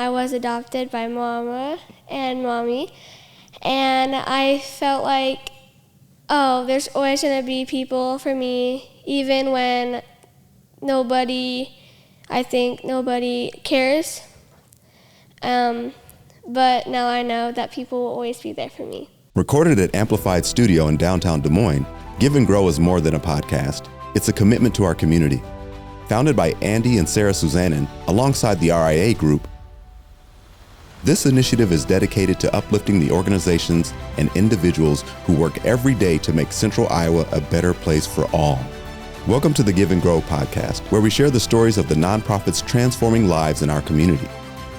I was adopted by Mama and Mommy, and I felt like, oh, there's always going to be people for me, even when I think nobody cares. But now I know that people will always be there for me. Recorded at Amplified Studio in downtown Des Moines, Give and Grow is more than a podcast. It's a commitment to our community. Founded by Andy and Sarah Suzanen alongside the RIA Group, this initiative is dedicated to uplifting the organizations and individuals who work every day to make Central Iowa a better place for all. Welcome to the Give and Grow podcast, where we share the stories of the nonprofits transforming lives in our community.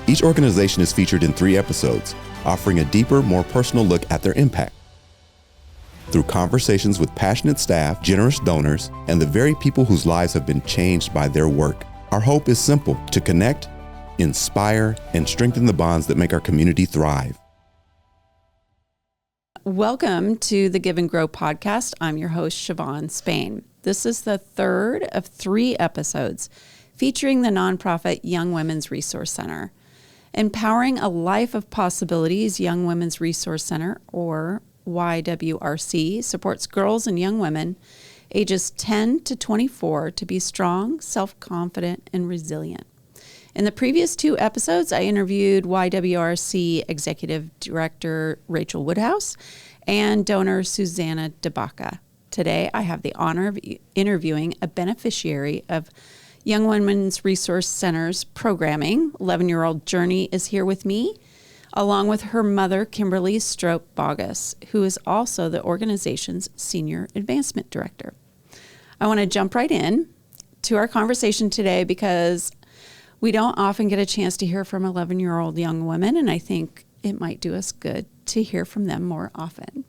Each organization is featured in 3 episodes, offering a deeper, more personal look at their impact. Through conversations with passionate staff, generous donors, and the very people whose lives have been changed by their work, our hope is simple: to connect, inspire, and strengthen the bonds that make our community thrive. Welcome to the Give and Grow podcast. I'm your host, Siobhan Spain. This is the 3rd of 3 episodes featuring the nonprofit Young Women's Resource Center. Empowering a Life of Possibilities Young Women's Resource Center, or YWRC, supports girls and young women ages 10 to 24 to be strong, self-confident, and resilient. In the previous 2 episodes, I interviewed YWRC Executive Director Rachel Woodhouse and donor Susanna DeBacca. Today, I have the honor of interviewing a beneficiary of Young Women's Resource Center's programming. 11-year-old Journey is here with me, along with her mother, Kimberley Strope-Boggus, who is also the organization's Senior Advancement Director. I want to jump right in to our conversation today because we don't often get a chance to hear from 11-year-old young women, and I think it might do us good to hear from them more often.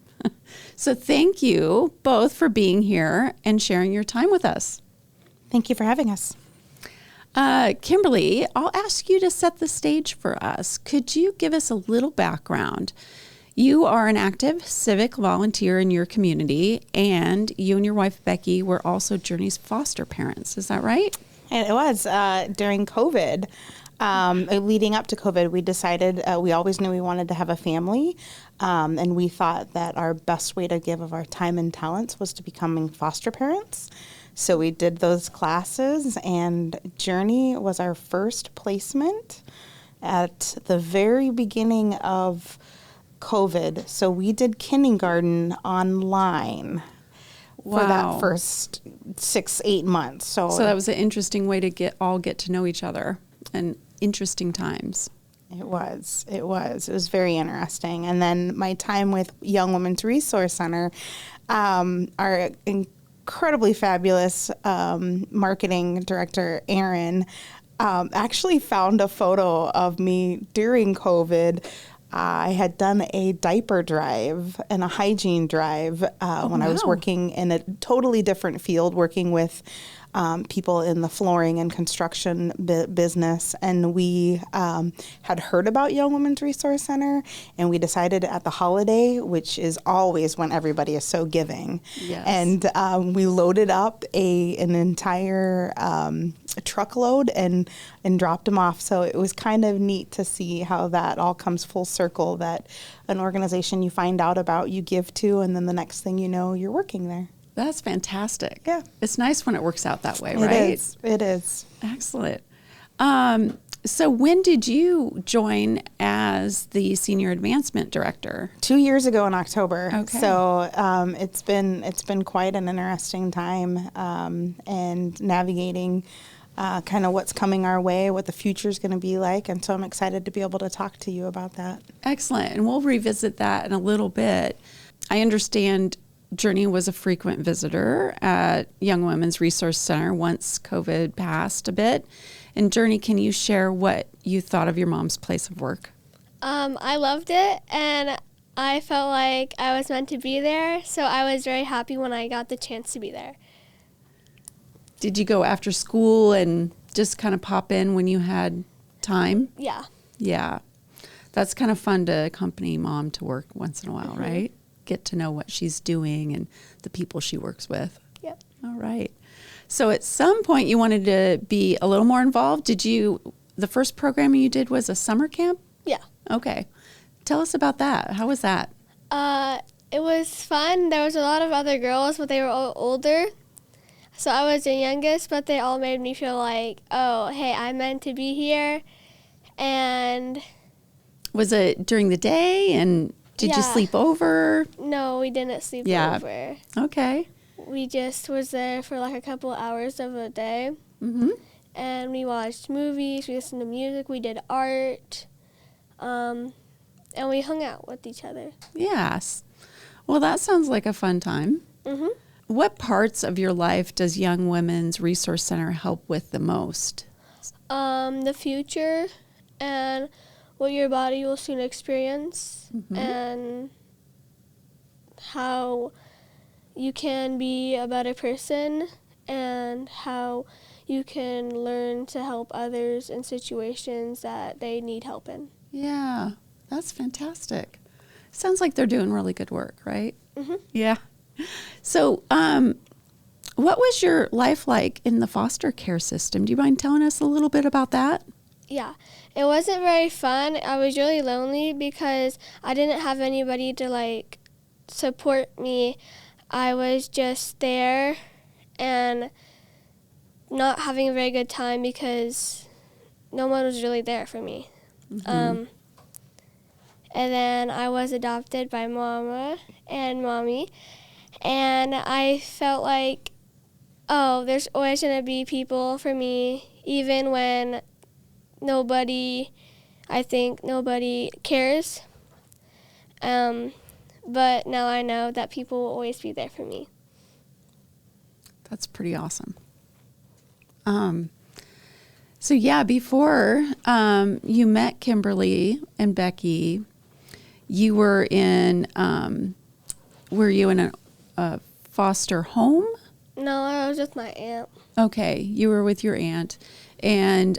So thank you both for being here and sharing your time with us. Thank you for having us. Kimberly, I'll ask you to set the stage for us. Could you give us a little background? You are an active civic volunteer in your community, and you and your wife, Becky, were also Journey's foster parents. Is that right? And it was during COVID. Leading up to COVID, we decided we always knew we wanted to have a family, and we thought that our best way to give of our time and talents was to becoming foster parents. So we did those classes, and Journey was our first placement at the very beginning of COVID. So we did kindergarten online for that first 6-8 months. So that was an interesting way to get to know each other, and interesting times. It was very interesting. And then my time with Young Women's Resource Center, our incredibly fabulous marketing director, Erin, actually found a photo of me during COVID. I had done a diaper drive and a hygiene drive when I was working in a totally different field, working with people in the flooring and construction business. And we had heard about Young Women's Resource Center, and we decided at the holiday, which is always when everybody is so giving. Yes. And we loaded up an entire truckload and dropped them off. So it was kind of neat to see how that all comes full circle, that an organization you find out about, you give to, and then the next thing you know, you're working there. That's fantastic. Yeah. It's nice when it works out that way, right? It is. Excellent. So when did you join as the Senior Advancement Director? 2 years ago in October. Okay. So it's been quite an interesting time, and navigating kind of what's coming our way, what the future is going to be like. And so I'm excited to be able to talk to you about that. Excellent. And we'll revisit that in a little bit. I understand Journey was a frequent visitor at Young Women's Resource Center once COVID passed a bit. And Journey, can you share what you thought of your mom's place of work? I loved it, and I felt like I was meant to be there, so I was very happy when I got the chance to be there. Did you go after school and just kind of pop in when you had time? Yeah. Yeah. That's kind of fun to accompany mom to work once in a while, right? Get to know what she's doing and the people she works with. Yep. All right. So at some point you wanted to be a little more involved. Did you the first program you did was a summer camp? Yeah. Okay. Tell us about that. How was that? It was fun. There was a lot of other girls, but they were all older. So I was the youngest, but they all made me feel like, oh, hey, I'm meant to be here. And was it during the day? And did you sleep over? No, we didn't sleep over. Okay. We just was there for like a couple hours of a day. Mm-hmm. And we watched movies, we listened to music, we did art, and we hung out with each other. Yes. Well, that sounds like a fun time. Mm-hmm. What parts of your life does Young Women's Resource Center help with the most? The future and what your body will soon experience, and how you can be a better person, and how you can learn to help others in situations that they need help in. Yeah, that's fantastic. Sounds like they're doing really good work, right? Mm-hmm. Yeah. So, what was your life like in the foster care system? Do you mind telling us a little bit about that? Yeah, it wasn't very fun. I was really lonely because I didn't have anybody to like support me. I was just there and not having a very good time because no one was really there for me. Mm-hmm. And then I was adopted by Mama and Mommy, and I felt like, oh, there's always going to be people for me, even when I think nobody cares. But now I know that people will always be there for me. That's pretty awesome. So yeah, before you met Kimberly and Becky, you were in, were you in a foster home? No, I was with my aunt. Okay, you were with your aunt. And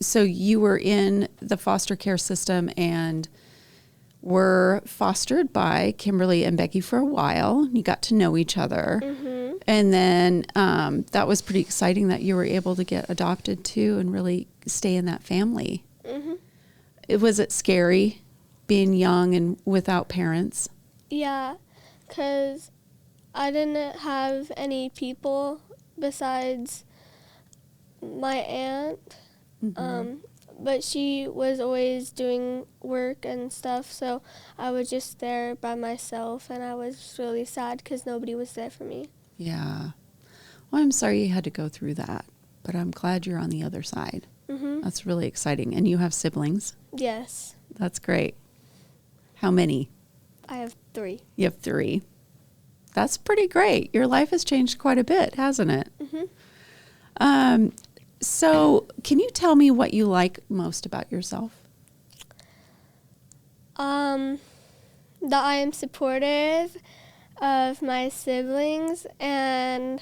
so you were in the foster care system and were fostered by Kimberly and Becky for a while. You got to know each other. Mm-hmm. And then that was pretty exciting that you were able to get adopted too and really stay in that family. Mm-hmm. Was it scary being young and without parents? Yeah, because I didn't have any people besides my aunt. Mm-hmm. But she was always doing work and stuff, so I was just there by myself, and I was really sad because nobody was there for me. Yeah. Well, I'm sorry you had to go through that, but I'm glad you're on the other side. Mm-hmm. That's really exciting. And you have siblings? Yes. That's great. How many? I have 3. You have 3. That's pretty great. Your life has changed quite a bit, hasn't it? Mm-hmm. So can you tell me what you like most about yourself? That I am supportive of my siblings, and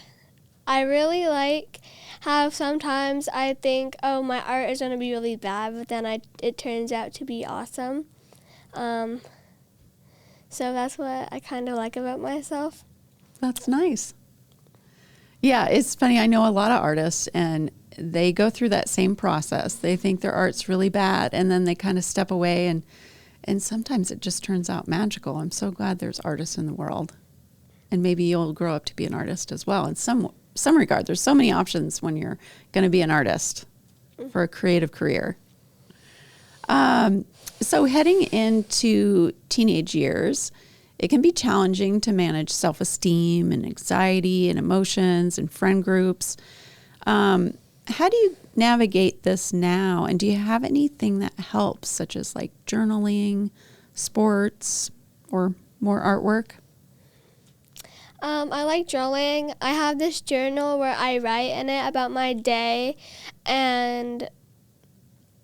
I really like how sometimes I think, oh, my art is going to be really bad, but then it turns out to be awesome. So that's what I kind of like about myself. That's nice. Yeah, it's funny. I know a lot of artists, and they go through that same process. They think their art's really bad, and then they kind of step away, and sometimes it just turns out magical. I'm so glad there's artists in the world. And maybe you'll grow up to be an artist as well. In some regard, there's so many options when you're going to be an artist for a creative career. So heading into teenage years, it can be challenging to manage self-esteem and anxiety and emotions and friend groups. How do you navigate this now? And do you have anything that helps, such as like journaling, sports, or more artwork? I like journaling. I have this journal where I write in it about my day, and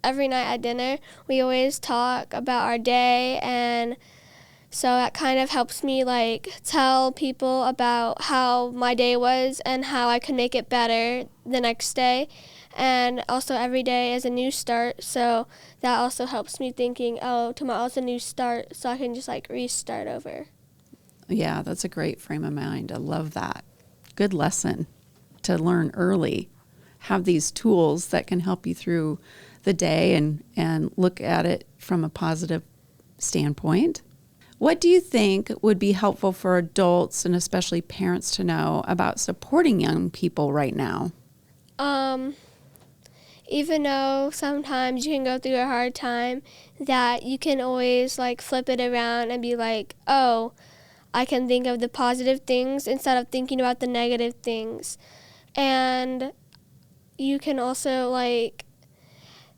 every night at dinner, we always talk about our day, and so that kind of helps me like tell people about how my day was and how I can make it better the next day. And also every day is a new start, so that also helps me thinking, oh, tomorrow's a new start, so I can just like restart over. Yeah, that's a great frame of mind. I love that. Good lesson to learn early have these tools that can help you through the day and look at it from a positive standpoint. What do you think would be helpful for adults and especially parents to know about supporting young people right now? Even though sometimes you can go through a hard time, that you can always like flip it around and be like, oh, I can think of the positive things instead of thinking about the negative things. And you can also like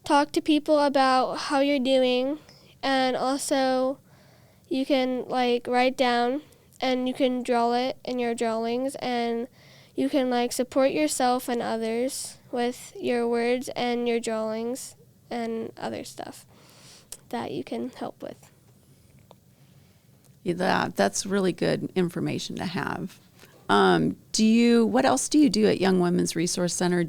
talk to people about how you're doing, and also you can like write down and you can draw it in your drawings, and you can like support yourself and others with your words and your drawings and other stuff that you can help with. Yeah, that's really good information to have. What else do you do at Young Women's Resource Center?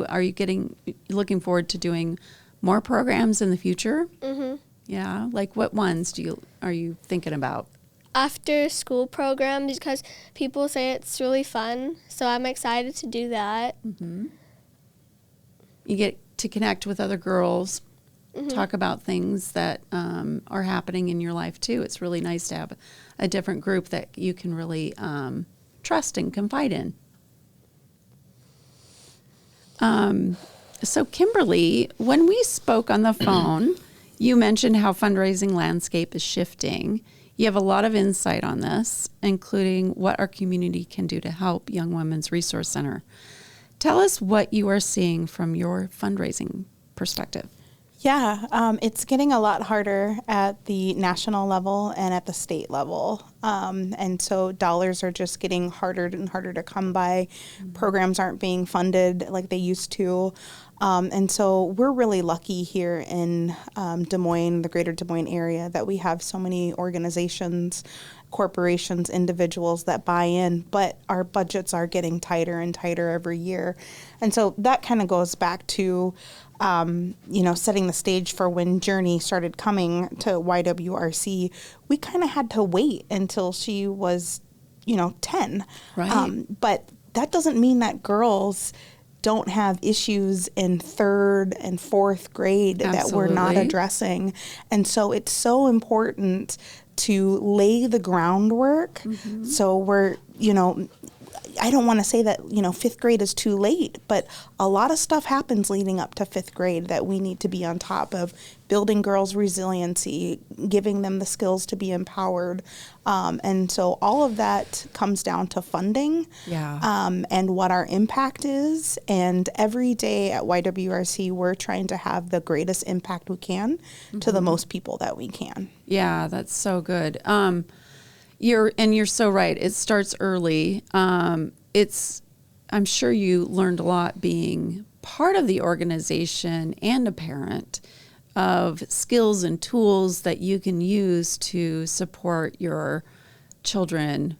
Are you looking forward to doing more programs in the future? Mm-hmm. Yeah, like what ones are you thinking about? After school programs, because people say it's really fun, so I'm excited to do that. Mm-hmm. You get to connect with other girls, Mm-hmm. talk about things that are happening in your life too. It's really nice to have a different group that you can really trust and confide in. So Kimberly, when we spoke on the phone, you mentioned how fundraising landscape is shifting. You have a lot of insight on this, including what our community can do to help Young Women's Resource Center. Tell us what you are seeing from your fundraising perspective. Yeah, it's getting a lot harder at the national level and at the state level. And so dollars are just getting harder and harder to come by. Mm-hmm. Programs aren't being funded like they used to. And so we're really lucky here in Des Moines, the greater Des Moines area, that we have so many organizations, corporations, individuals that buy in, but our budgets are getting tighter and tighter every year. And so that kind of goes back to setting the stage for when Journey started coming to YWRC. We kind of had to wait until she was, 10. Right. But that doesn't mean that girls don't have issues in third and fourth grade Absolutely. that we're not addressing. And so it's so important to lay the groundwork. Mm-hmm. So we're, I don't want to say that, fifth grade is too late, but a lot of stuff happens leading up to fifth grade that we need to be on top of, building girls' resiliency, giving them the skills to be empowered. And so all of that comes down to funding, and what our impact is. And every day at YWRC, we're trying to have the greatest impact we can to the most people that we can. Yeah, that's so good. You're so right. It starts early. I'm sure you learned a lot being part of the organization and a parent of skills and tools that you can use to support your children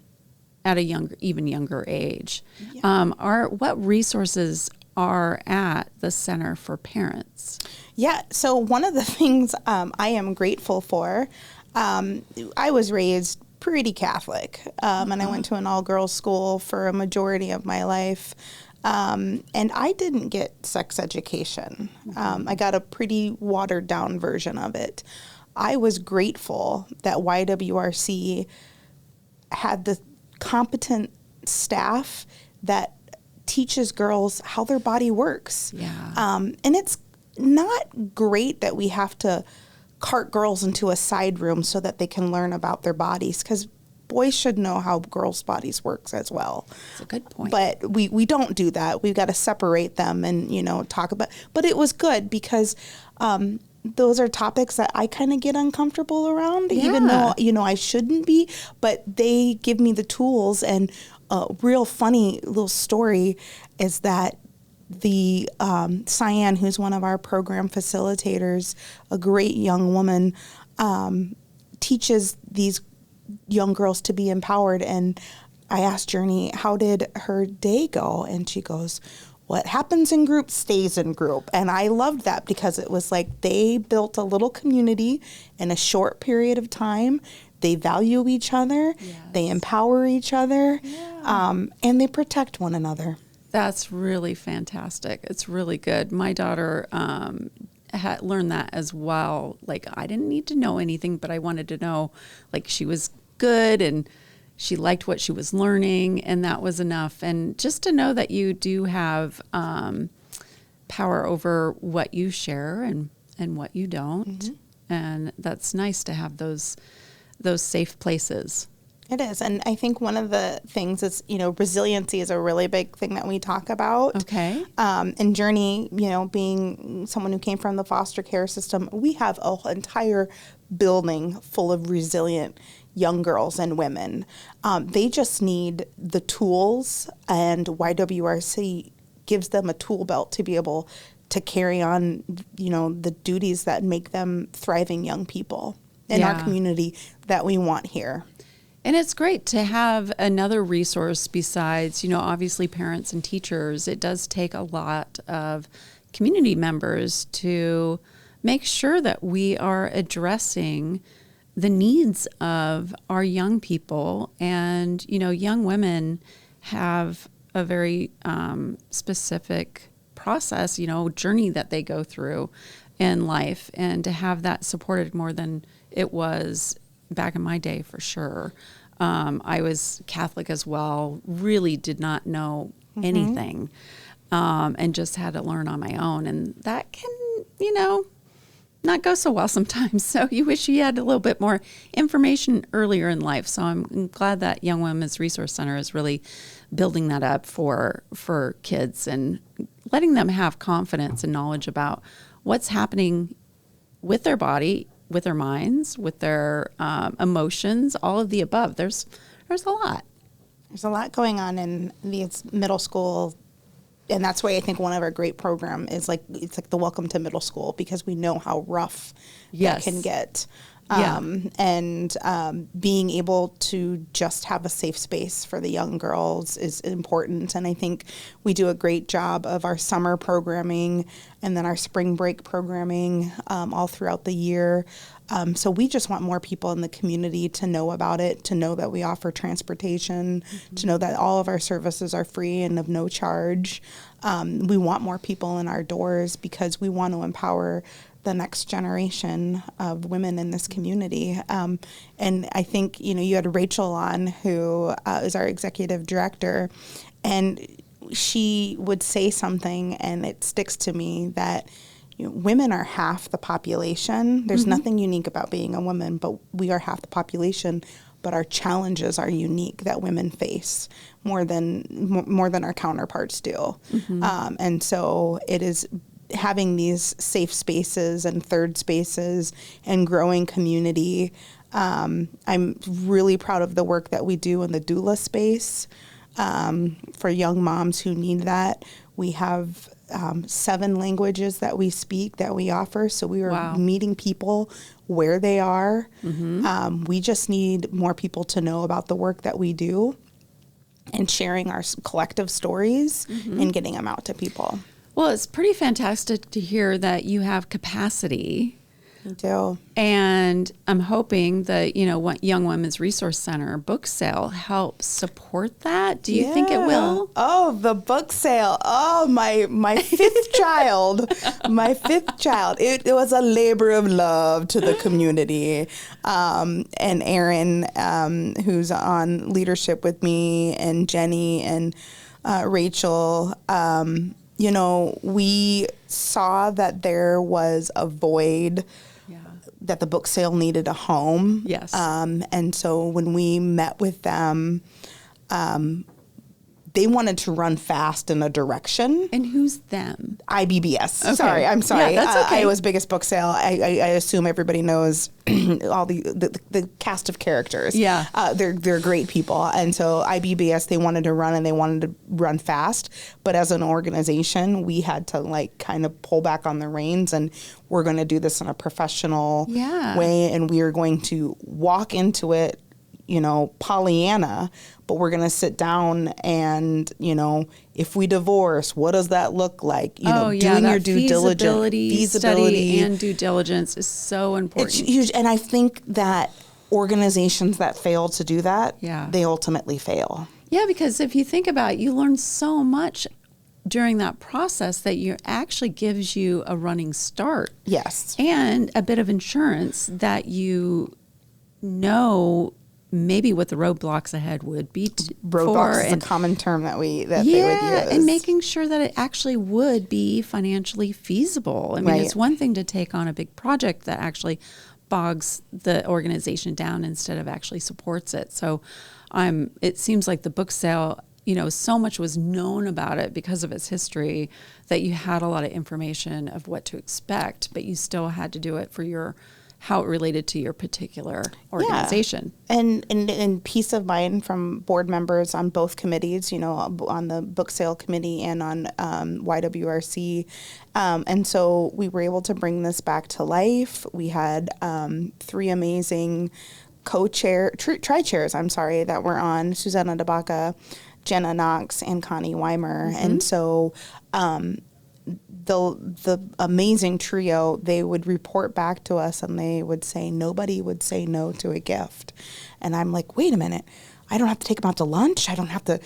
at a even younger age. Yeah. What resources are at the Center for Parents? Yeah, so one of the things I am grateful for, I was raised pretty Catholic, and I went to an all-girls school for a majority of my life, and I didn't get sex education. I got a pretty watered-down version of it. I was grateful that YWRC had the competent staff that teaches girls how their body works. Yeah. And it's not great that we have to cart girls into a side room so that they can learn about their bodies, because boys should know how girls' bodies works as well. That's a good point. But we don't do that. We've got to separate them and, talk about. But it was good because those are topics that I kind of get uncomfortable around, even though, I shouldn't be. But they give me the tools. And a real funny little story is that the Cyan, who's one of our program facilitators, a great young woman, teaches these young girls to be empowered. And I asked Journey, how did her day go? And she goes, what happens in group stays in group. And I loved that because it was like they built a little community in a short period of time. They value each other, they empower each other, and they protect one another. That's really fantastic. It's really good. My daughter had learned that as well. Like, I didn't need to know anything, but I wanted to know, like, she was good and she liked what she was learning, and that was enough. And just to know that you do have power over what you share and what you don't. And that's nice to have those safe places. It is. And I think one of the things is, resiliency is a really big thing that we talk about. Okay. And Journey, being someone who came from the foster care system, we have an entire building full of resilient young girls and women. They just need the tools, and YWRC gives them a tool belt to be able to carry on, the duties that make them thriving young people in our community that we want here. And it's great to have another resource besides, obviously parents and teachers. It does take a lot of community members to make sure that we are addressing the needs of our young people. And, young women have a very specific process, journey that they go through in life. And to have that supported more than it was back in my day, for sure. I was Catholic as well, really did not know anything, and just had to learn on my own. And that can, not go so well sometimes. So you wish you had a little bit more information earlier in life. So I'm glad that Young Women's Resource Center is really building that up for kids and letting them have confidence and knowledge about what's happening with their body, with their minds, with their emotions, all of the above. There's a lot. There's a lot going on in these middle school, and that's why I think one of our great program is it's like the Welcome to Middle School, because we know how rough that can get. And being able to just have a safe space for the young girls is important. And I think we do a great job of our summer programming and then our spring break programming all throughout the year. So we just want more people in the community to know about it, to know that we offer transportation, to know that all of our services are free and of no charge. We want more people in our doors because we want to empower the next generation of women in this community. And I think, you had Rachel on, who is our executive director, and she would say something, and it sticks to me, that women are half the population. There's nothing unique about being a woman, but we are half the population. But our challenges are unique that women face more than our counterparts do. And so it is having these safe spaces and third spaces and growing community. I'm really proud of the work that we do in the doula space for young moms who need that. We have 7 languages that we speak, that we offer. So we are meeting people where they are. We just need more people to know about the work that we do and sharing our collective stories and getting them out to people. Well, it's pretty fantastic to hear that you have capacity. We do. And I'm hoping that, Young Women's Resource Center book sale helps support that. Do you think it will? Oh, the book sale. Oh, my fifth child. My fifth child. It was a labor of love to the community. And Erin, who's on leadership with me, and Jenny and Rachel, we saw that there was a void, that the book sale needed a home. Yes. And so when we met with them, they wanted to run fast in a direction. And who's them? IBBS. Okay. I'm sorry. Yeah, that's okay. Iowa's biggest book sale. I assume everybody knows all the cast of characters. Yeah. They're great people. And so IBBS, they wanted to run, and they wanted to run fast. But as an organization, we had to kind of pull back on the reins, and we're going to do this in a professional way. And we are going to walk into it, Pollyanna, but we're going to sit down and, if we divorce, what does that look like? Doing your due diligence. Feasibility and due diligence is so important. It's huge. And I think that organizations that fail to do that, they ultimately fail. Yeah, because if you think about it, you learn so much during that process that you actually gives you a running start. Yes. And a bit of insurance that you know maybe what the roadblocks ahead would be Roadblocks is a common term that they would use. And making sure that it actually would be financially feasible. I mean, it's one thing to take on a big project that actually bogs the organization down instead of actually supports it. So it seems like the book sale, so much was known about it because of its history that you had a lot of information of what to expect, but you still had to do it for how it related to your particular organization. Yeah. And peace of mind from board members on both committees, on the book sale committee and on YWRC. And so we were able to bring this back to life. We had 3 amazing tri-chairs, that were on: Susanna DeBaca, Jenna Knox, and Connie Weimer. Mm-hmm. And so the amazing trio, they would report back to us and they would say, nobody would say no to a gift. And I'm like, wait a minute. I don't have to take them out to lunch. I don't have to,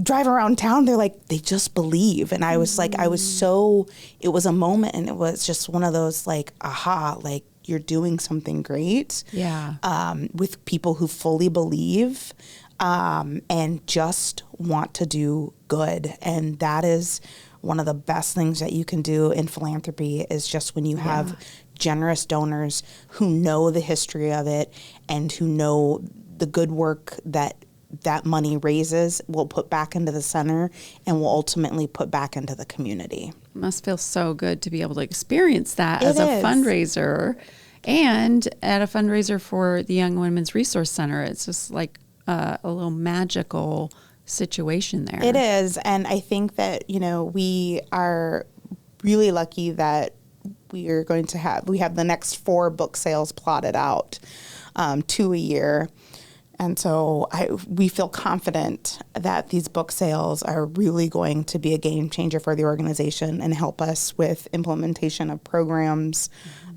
drive around town. They're like, they just believe. And I was like, it was a moment, and it was just one of those like, aha, like you're doing something great. Yeah. With people who fully believe and just want to do good. And that is one of the best things that you can do in philanthropy, is just when you have generous donors who know the history of it and who know the good work that money raises will put back into the center and will ultimately put back into the community. It must feel so good to be able to experience that as a fundraiser, and at a fundraiser for the Young Women's Resource Center. It's just like a little magical situation there. It is. And I think that, we are really lucky that we have the next 4 book sales plotted out, 2 a year. And so we feel confident that these book sales are really going to be a game changer for the organization and help us with implementation of programs,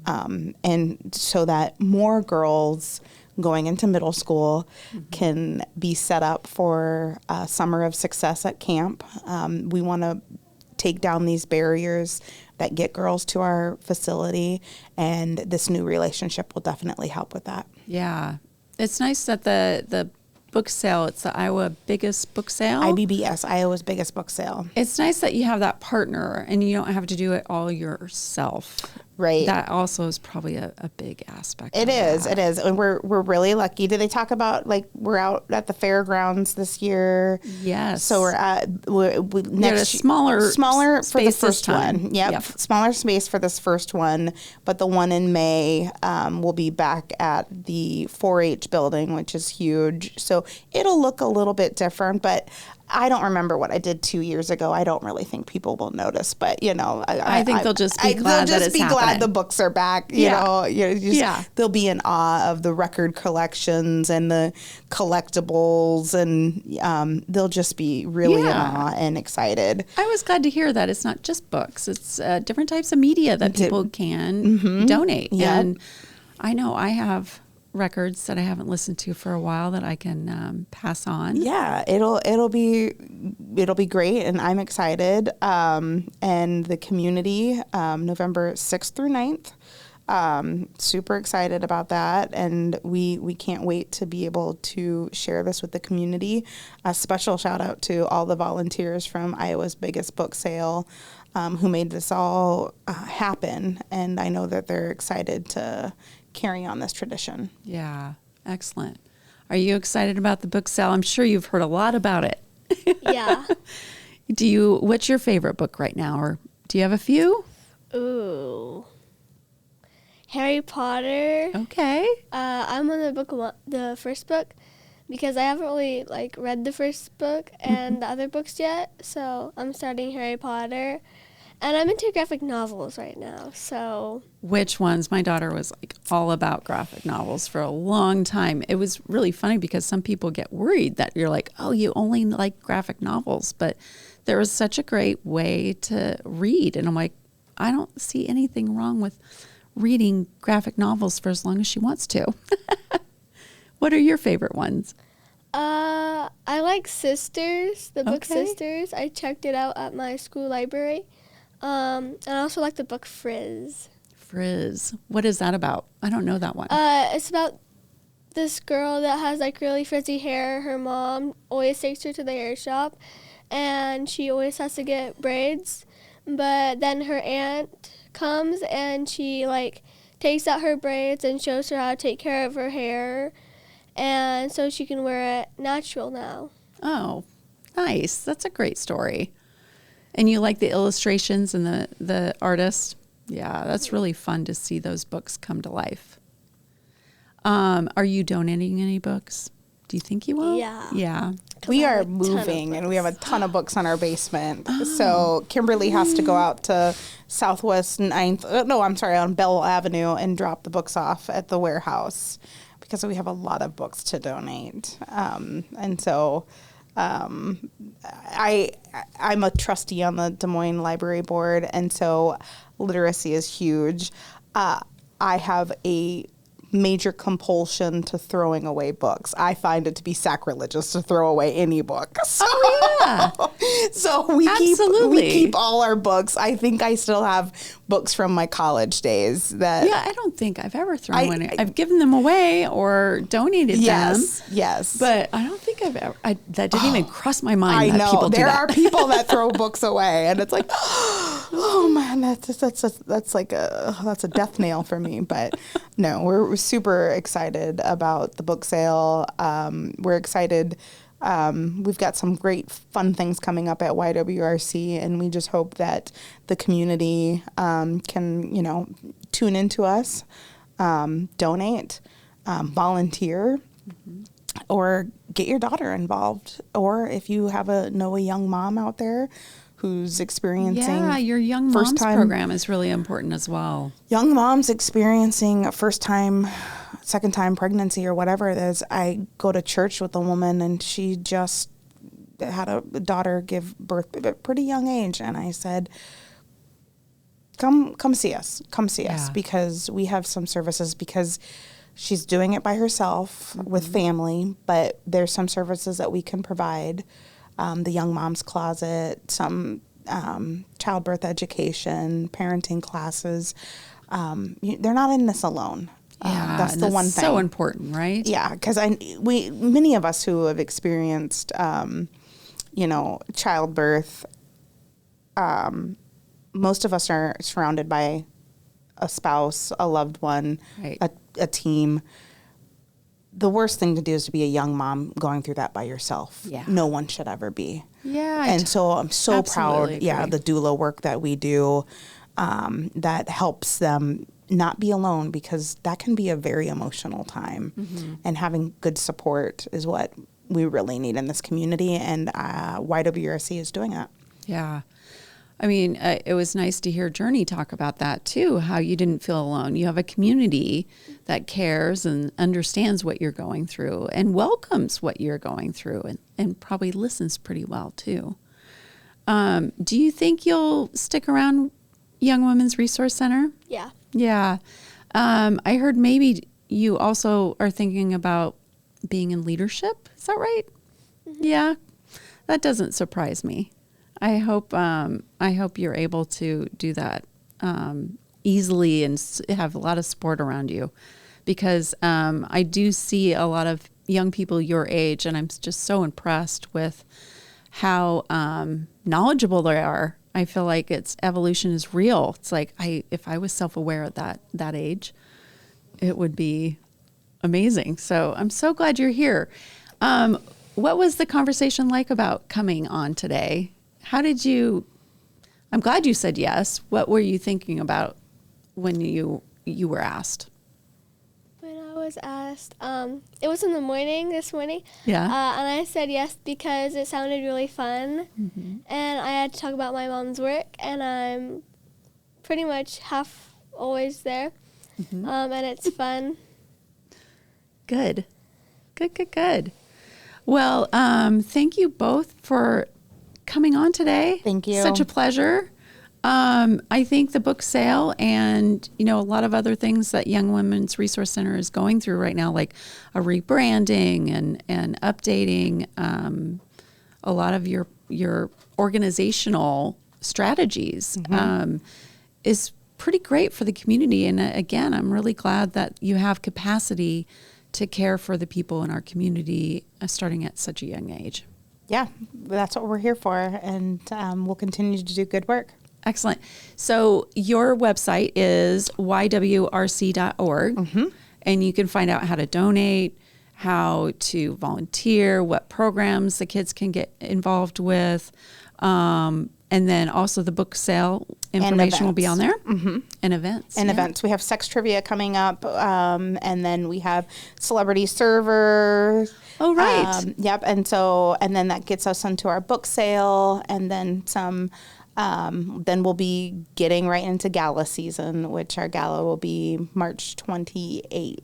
and so that more girls going into middle school can be set up for a summer of success at camp. We want to take down these barriers that get girls to our facility, and this new relationship will definitely help with that. Yeah. It's nice that the book sale, it's the Iowa biggest book sale. IBBS, Iowa's biggest book sale. It's nice that you have that partner and you don't have to do it all yourself. Right. That also is probably a big aspect. It is. And we're really lucky. Did they talk about, like, we're out at the fairgrounds this year? Yes. So we're at next smaller for the first one. Yep. Smaller space for this first one, but the one in May will be back at the 4-H building, which is huge. So it'll look a little bit different, but I don't remember what I did 2 years ago. I don't really think people will notice, but I think they'll just be glad that it's happening. Glad the books are back. They'll be in awe of the record collections and the collectibles, and they'll just be really in awe and excited. I was glad to hear that it's not just books; it's different types of media that people can donate. Yeah. And I know I have records that I haven't listened to for a while that I can pass on. Yeah, it'll be great, and I'm excited. And the community, November 6th through 9th, super excited about that, and we can't wait to be able to share this with the community. A special shout out to all the volunteers from Iowa's biggest book sale who made this all happen, and I know that they're excited to carry on this tradition. Yeah, excellent. Are you excited about the book sale? I'm sure you've heard a lot about it. Yeah. What's your favorite book right now, or do you have a few? Ooh. Harry Potter. Okay. I'm on the first book, because I haven't really read the first book and the other books yet, so I'm starting Harry Potter. And I'm into graphic novels right now, so. Which ones? My daughter was all about graphic novels for a long time. It was really funny because some people get worried that you're like, oh, you only like graphic novels. But there was such a great way to read. And I'm like, I don't see anything wrong with reading graphic novels for as long as she wants to. What are your favorite ones? I like Sisters, the book Okay. Sisters. I checked it out at my school library. And I also like the book Frizz. Frizz. What is that about? I don't know that one. It's about this girl that has like really frizzy hair. Her mom always takes her to the hair shop, and she always has to get braids. But then her aunt comes and she like takes out her braids and shows her how to take care of her hair, and so she can wear it natural now. Oh, nice. That's a great story. And you like the illustrations and the artist? Yeah, that's really fun to see those books come to life. Are you donating any books? Do you think you will? Yeah. Yeah. We I are have a ton of moving and we have a ton of books in our basement. Oh. So Kimberly has to go out to Southwest 9th, on Bell Avenue and drop the books off at the warehouse because we have a lot of books to donate. And so I'm a trustee on the Des Moines Library Board, and so literacy is huge. I have a major compulsion to throwing away books. I find it to be sacrilegious to throw away any book. So, so we Absolutely. keep all our books. I think I still have books from my college days that Yeah, I don't think I've ever thrown one. I've given them away or donated them. Yes. But I don't think I've ever, that didn't even cross my mind I that know people do there that. are people that throw books away, and it's like, oh man, that's like a death nail for me. But no, we're super excited about the book sale. We're excited. We've got some great fun things coming up at YWRC, and we just hope that the community can tune into us, donate, volunteer. Mm-hmm. Or get your daughter involved. Or if you know a young mom out there who's experiencing... Yeah, your Young Moms program is really important as well. Young moms experiencing a first-time, second-time pregnancy or whatever it is. I go to church with a woman, and she just had a daughter give birth at a pretty young age. And I said, come see us. Come see us, because we have some services, because... she's doing it by herself with family, but there's some services that we can provide. The Young Mom's Closet, some childbirth education, parenting classes. They're not in this alone. Yeah, that's the one thing. So important, right? Yeah, because many of us who have experienced, childbirth, most of us are surrounded by a spouse, a loved one, right. a team. The worst thing to do is to be a young mom going through that by yourself. Yeah. No one should ever be. Yeah. And so I'm so proud, agree. the doula work that we do, that helps them not be alone, because that can be a very emotional time. Mm-hmm. And having good support is what we really need in this community, and YWRC is doing that. Yeah. I mean, it was nice to hear Journey talk about that too, how you didn't feel alone. You have a community that cares and understands what you're going through and welcomes what you're going through, and probably listens pretty well too. Do you think you'll stick around Young Women's Resource Center? Yeah. Yeah. I heard maybe you also are thinking about being in leadership. Is that right? Mm-hmm. Yeah. That doesn't surprise me. I hope you're able to do that easily and have a lot of support around you, because I do see a lot of young people your age, and I'm just so impressed with how knowledgeable they are. I feel like evolution is real. It's like if I was self-aware at that age, it would be amazing. So I'm so glad you're here. What was the conversation like about coming on today? I'm glad you said yes. What were you thinking about when you were asked? When I was asked, it was in the morning this morning. Yeah. And I said yes because it sounded really fun. Mm-hmm. And I had to talk about my mom's work, and I'm pretty much half always there. Mm-hmm. And it's fun. Good. Well, thank you both for coming on today. Thank you. Such a pleasure. I think the book sale and, a lot of other things that Young Women's Resource Center is going through right now, like a rebranding and updating a lot of your organizational strategies is pretty great for the community. And again, I'm really glad that you have capacity to care for the people in our community starting at such a young age. Yeah, that's what we're here for. And we'll continue to do good work. Excellent. So your website is YWRC.org, and you can find out how to donate, how to volunteer, what programs the kids can get involved with, and then also the book sale information will be on there, and events. And events. We have sex trivia coming up, and then we have celebrity servers. Oh, right. Yep. And then that gets us into our book sale, and then some. Then we'll be getting right into gala season, which our gala will be March 28th.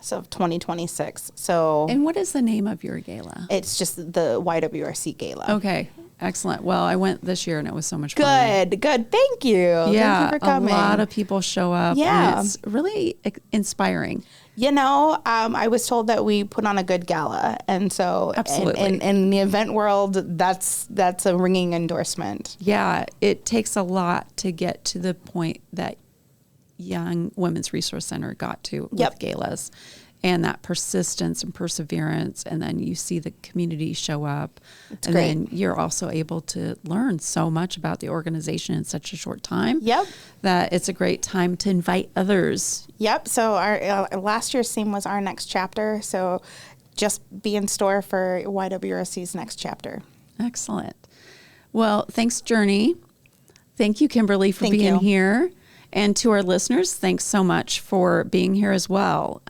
So 2026. So, and what is the name of your gala? It's just the YWRC gala. Okay. Excellent. Well, I went this year and it was so much fun. Good. Thank you. Yeah. Thank you for coming. A lot of people show up. Yeah. And it's really inspiring. I was told that we put on a good gala. And so absolutely. In the event world, that's a ringing endorsement. Yeah. It takes a lot to get to the point that Young Women's Resource Center got to with galas, and that persistence and perseverance. And then you see the community show up. It's and great. Then you're also able to learn so much about the organization in such a short time. Yep. That it's a great time to invite others. Yep. So our last year's theme was our next chapter. So just be in store for YWRC's next chapter. Excellent. Well, thanks, Journey. Thank you, Kimberly, for being here. And to our listeners, thanks so much for being here as well.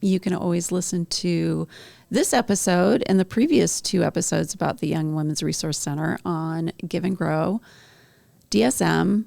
You can always listen to this episode and the previous 2 episodes about the Young Women's Resource Center on Give and Grow DSM.com.